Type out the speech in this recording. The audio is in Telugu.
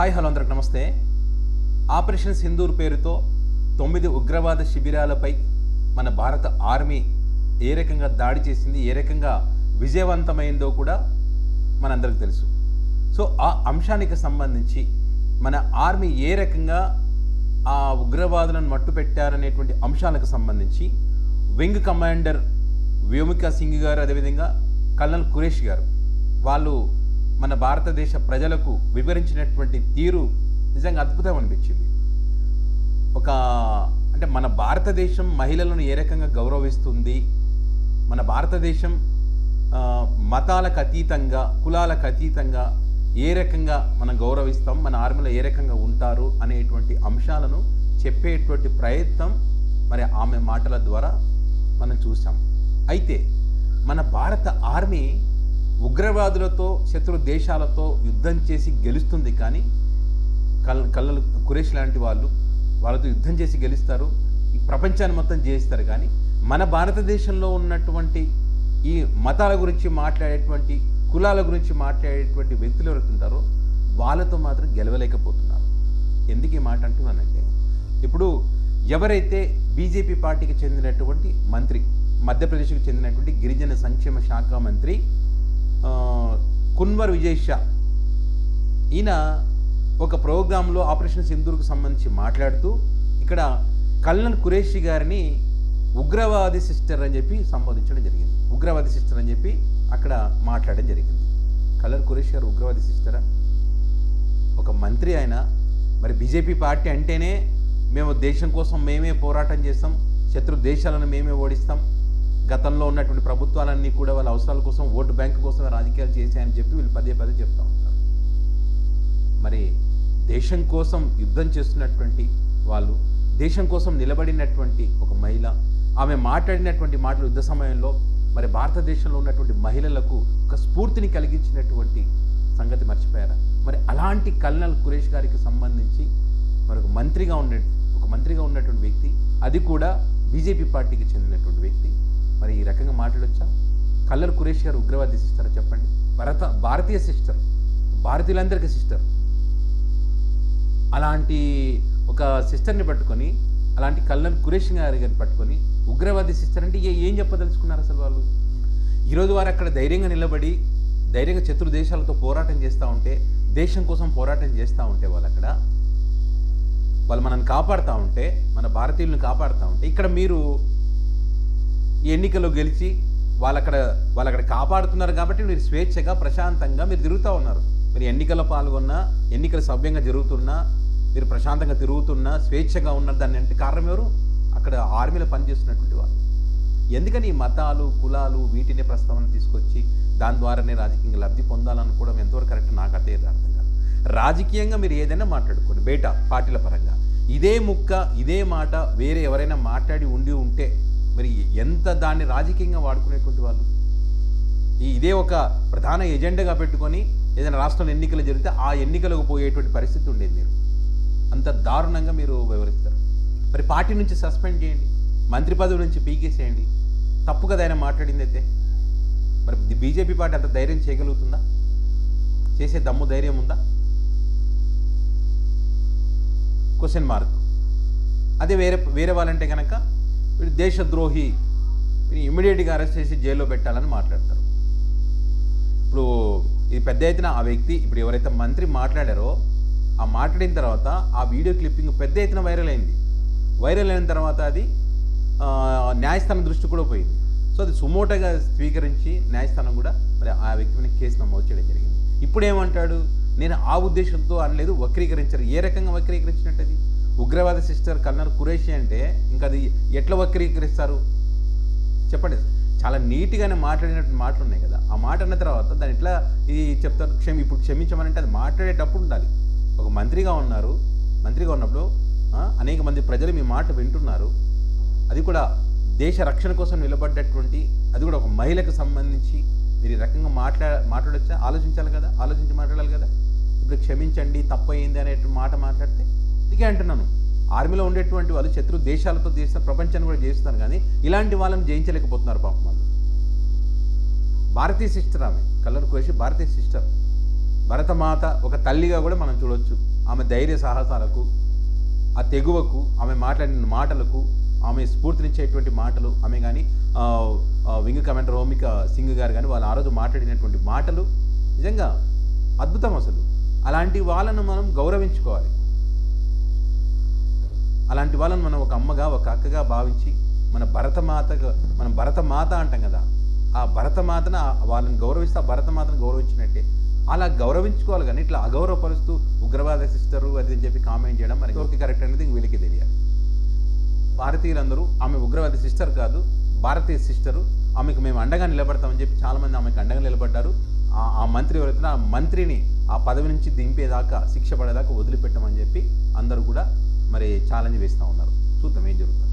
హాయ్ హలో అందరికి నమస్తే. ఆపరేషన్ సింధూర్ పేరుతో 9 ఉగ్రవాద శిబిరాలపై మన భారత ఆర్మీ ఏ రకంగా దాడి చేసింది, ఏ రకంగా విజయవంతమైందో కూడా మనందరికీ తెలుసు. సో ఆ అంశానికి సంబంధించి మన ఆర్మీ ఏ రకంగా ఆ ఉగ్రవాదులను మట్టుపెట్టారనేటువంటి అంశాలకు సంబంధించి వింగ్ కమాండర్ వ్యోమికా సింగ్ గారు, అదేవిధంగా కల్నల్ ఖురేషి గారు వాళ్ళు మన భారతదేశ ప్రజలకు వివరించినటువంటి తీరు నిజంగా అద్భుతం అనిపించింది. అంటే మన భారతదేశం మహిళలను ఏ రకంగా గౌరవిస్తుంది, మన భారతదేశం మతాలకు అతీతంగా, కులాలకు అతీతంగా ఏ రకంగా మనం గౌరవిస్తాం, మన ఆర్మీలో ఏ రకంగా ఉంటారు అనేటువంటి అంశాలను చెప్పేటువంటి ప్రయత్నం మరి ఆమె మాటల ద్వారా మనం చూసాం. అయితే మన భారత ఆర్మీ ఉగ్రవాదులతో, శత్రు దేశాలతో యుద్ధం చేసి గెలుస్తుంది. కానీ కల్నల్ ఖురేషి లాంటి వాళ్ళతో యుద్ధం చేసి గెలుస్తారు, ఈ ప్రపంచాన్ని మొత్తం జయిస్తారు. కానీ మన భారతదేశంలో ఉన్నటువంటి ఈ మతాల గురించి మాట్లాడేటువంటి, కులాల గురించి మాట్లాడేటువంటి వ్యక్తులు ఎవరైతే ఉంటారో వాళ్ళతో మాత్రం గెలవలేకపోతున్నారు. ఎందుకు ఈ మాట అంటున్నానంటే, ఇప్పుడు ఎవరైతే బీజేపీ పార్టీకి చెందినటువంటి మంత్రి, మధ్యప్రదేశ్కి చెందినటువంటి గిరిజన సంక్షేమ శాఖ మంత్రి కున్వర్ విజయ్ షా, ఈయన ఒక ప్రోగ్రాంలో ఆపరేషన్ సింధూర్కు సంబంధించి మాట్లాడుతూ ఇక్కడ కల్నల్ ఖురేషి గారిని ఉగ్రవాది సిస్టర్ అని చెప్పి సంబోధించడం జరిగింది. ఉగ్రవాది సిస్టర్ అని చెప్పి అక్కడ మాట్లాడడం జరిగింది. కల్నల్ ఖురేషి గారు ఉగ్రవాది సిస్టరా? ఒక మంత్రి ఆయన. మరి బీజేపీ పార్టీ అంటేనే మేము దేశం కోసం మేమే పోరాటం చేస్తాం, శత్రు దేశాలను మేమే ఓడిస్తాం, గతంలో ఉన్నటువంటి ప్రభుత్వాలన్నీ కూడా వాళ్ళ అవసరాల కోసం, ఓటు బ్యాంకు కోసమే రాజకీయాలు చేశాయని చెప్పి వీళ్ళు పదే పదే చెప్తూ ఉంటారు. మరి దేశం కోసం యుద్ధం చేస్తున్నటువంటి వాళ్ళు, దేశం కోసం నిలబడినటువంటి ఒక మహిళ, ఆమె మాట్లాడినటువంటి మాటలు యుద్ధ సమయంలో మరి భారతదేశంలో ఉన్నటువంటి మహిళలకు ఒక స్ఫూర్తిని కలిగించినటువంటి సంగతి మర్చిపోయారా? మరి అలాంటి కల్నల్ ఖురేషి గారికి సంబంధించి మరి ఒక మంత్రిగా ఉన్నటువంటి వ్యక్తి, అది కూడా బీజేపీ పార్టీకి చెందినటువంటి వ్యక్తి, మరి ఈ రకంగా మాట్లాడొచ్చా? కల్నల్ ఖురేషి గారు ఉగ్రవాది సిస్టర్ చెప్పండి? భారతీయ సిస్టర్, భారతీయులందరికీ సిస్టర్. అలాంటి ఒక సిస్టర్ని పట్టుకొని, అలాంటి కల్నల్ ఖురేషి గారిని పట్టుకొని ఉగ్రవాది సిస్టర్ అంటే ఏం చెప్పదలుచుకున్నారు అసలు వాళ్ళు? ఈరోజు వారు అక్కడ ధైర్యంగా నిలబడి, ధైర్యంగా శత్రు దేశాలతో పోరాటం చేస్తూ ఉంటే, దేశం కోసం పోరాటం చేస్తూ ఉంటే, వాళ్ళు మనల్ని కాపాడుతూ ఉంటే, మన భారతీయులను కాపాడుతూ ఉంటే, ఇక్కడ మీరు ఎన్నికల్లో గెలిచి వాళ్ళక్కడ కాపాడుతున్నారు కాబట్టి మీరు స్వేచ్ఛగా, ప్రశాంతంగా మీరు తిరుగుతూ ఉన్నారు. మీరు ఎన్నికల్లో పాల్గొన్నా, ఎన్నికలు సవ్యంగా జరుగుతున్నా, మీరు ప్రశాంతంగా తిరుగుతున్నా, స్వేచ్ఛగా ఉన్నారు. దాన్ని అంటే కారణం ఎవరు? అక్కడ ఆర్మీలో పనిచేస్తున్నటువంటి వాళ్ళు. ఎందుకని ఈ మతాలు, కులాలు వీటిని ప్రస్తావన తీసుకొచ్చి దాని ద్వారానే రాజకీయంగా లబ్ధి పొందాలనుకోవడం ఎంతవరకు కరెక్ట్ నాకు అర్థం కాదు. రాజకీయంగా మీరు ఏదైనా మాట్లాడుకోండి బయట పార్టీల పరంగా, ఇదే ముక్క, ఇదే మాట వేరే ఎవరైనా మాట్లాడి ఉంటే మరి ఎంత దాన్ని రాజకీయంగా వాడుకునేటువంటి వాళ్ళు. ఇదే ఒక ప్రధాన ఎజెండాగా పెట్టుకొని ఏదైనా రాష్ట్రంలో ఎన్నికలు జరిగితే ఆ ఎన్నికలకు పోయేటువంటి పరిస్థితి ఉండేది. మీరు అంత దారుణంగా మీరు వివరిస్తారు. మరి పార్టీ నుంచి సస్పెండ్ చేయండి, మంత్రి పదవి నుంచి పీకేసేయండి. తప్పు కదా ఆయన మాట్లాడింది అయితే. మరి బీజేపీ పార్టీ అంత ధైర్యం చేయగలుగుతుందా? చేసే దమ్ము, ధైర్యం ఉందా? Question mark. అదే వేరే వాళ్ళంటే కనుక వీడు దేశద్రోహి, వీడు ఇమ్మీడియట్గా అరెస్ట్ చేసి జైల్లో పెట్టాలని మాట్లాడతారు. ఇప్పుడు ఇది పెద్ద ఎత్తున ఆ వ్యక్తి, ఇప్పుడు ఎవరైతే మంత్రి మాట్లాడారో ఆ మాట్లాడిన తర్వాత ఆ వీడియో క్లిప్పింగ్ పెద్ద ఎత్తున వైరల్ అయింది. వైరల్ అయిన తర్వాత అది న్యాయస్థానం దృష్టి కూడా పోయింది. సో అది సుమోటోగా స్వీకరించి న్యాయస్థానం కూడా మరి ఆ వ్యక్తి మీద కేసు నమోదు చేయడం జరిగింది. ఇప్పుడు ఏమంటాడు? నేను ఆ ఉద్దేశంతో అనలేదు, వక్రీకరించారు. ఏ రకంగా వక్రీకరించినట్టు? అది ఉగ్రవాద సిస్టర్ కల్నల్ ఖురేషి అంటే ఇంకా అది ఎట్లా వక్రీకరిస్తారు చెప్పండి? చాలా నీట్గానే మాట్లాడినట్టు మాటలు ఉన్నాయి కదా. ఆ మాట అన్న తర్వాత దాన్ని ఎట్లా ఇది చెప్తారు? ఇప్పుడు క్షమించమనంటే అది మాట్లాడేటప్పుడు ఉండాలి. ఒక మంత్రిగా ఉన్నారు, మంత్రిగా ఉన్నప్పుడు అనేక మంది ప్రజలు మీ మాట వింటున్నారు. అది కూడా దేశ రక్షణ కోసం నిలబడ్డటువంటి, అది కూడా ఒక మహిళకు సంబంధించి మీరు ఈ రకంగా మాట్లాడొచ్చా? ఆలోచించాలి కదా, ఆలోచించి మాట్లాడాలి కదా. ఇప్పుడు క్షమించండి, తప్పు అయింది అనే మాట మాట్లాడితే అందుకే అంటున్నాను, ఆర్మీలో ఉండేటువంటి వాళ్ళు శత్రు దేశాలతో ప్రపంచాన్ని కూడా చేస్తున్నారు. కానీ ఇలాంటి వాళ్ళని జయించలేకపోతున్నారు పాపం వాళ్ళు. భారతీయ సిస్టర్ ఆమె, కల్నల్ ఖురేషి భారతీయ సిస్టర్. భరతమాత ఒక తల్లిగా కూడా మనం చూడొచ్చు. ఆమె ధైర్య సాహసాలకు, ఆ తెగువకు, ఆమె మాట్లాడిన మాటలకు, ఆమె స్ఫూర్తినిచ్చేటువంటి మాటలు, ఆమె కానీ వింగ్ కమాండర్ హోమిక సింగ్ గారు కానీ వాళ్ళు ఆ రోజు మాట్లాడినటువంటి మాటలు నిజంగా అద్భుతం అసలు. అలాంటి వాళ్ళను మనం గౌరవించుకోవాలి. అలాంటి వాళ్ళని మనం ఒక అమ్మగా, ఒక అక్కగా భావించి మన భరతమాత అంటాం కదా, ఆ భరతమాతను వాళ్ళని గౌరవిస్తే ఆ భరతమాతను గౌరవించినట్టే అలా గౌరవించుకోవాలి. కానీ ఇట్లా అగౌరవపరుస్తూ ఉగ్రవాద సిస్టరు అది అని చెప్పి కామెంట్ చేయడం మరి ఎవరికి కరెక్ట్ అనేది వీళ్ళకి తెలియాలి. భారతీయులందరూ ఆమె ఉగ్రవాద సిస్టర్ కాదు, భారతీయ సిస్టరు, ఆమెకు మేము అండగా నిలబడతామని చెప్పి చాలామంది ఆమెకు అండగా నిలబడ్డారు. ఆ మంత్రి ఎవరైతే ఆ మంత్రిని ఆ పదవి నుంచి దింపేదాకా, శిక్ష పడేదాకా వదిలిపెట్టమని చెప్పి అందరూ కూడా మరి ఛాలెంజ్ వేస్తూ ఉన్నారు. చూద్దాం ఏం జరుగుతుంది.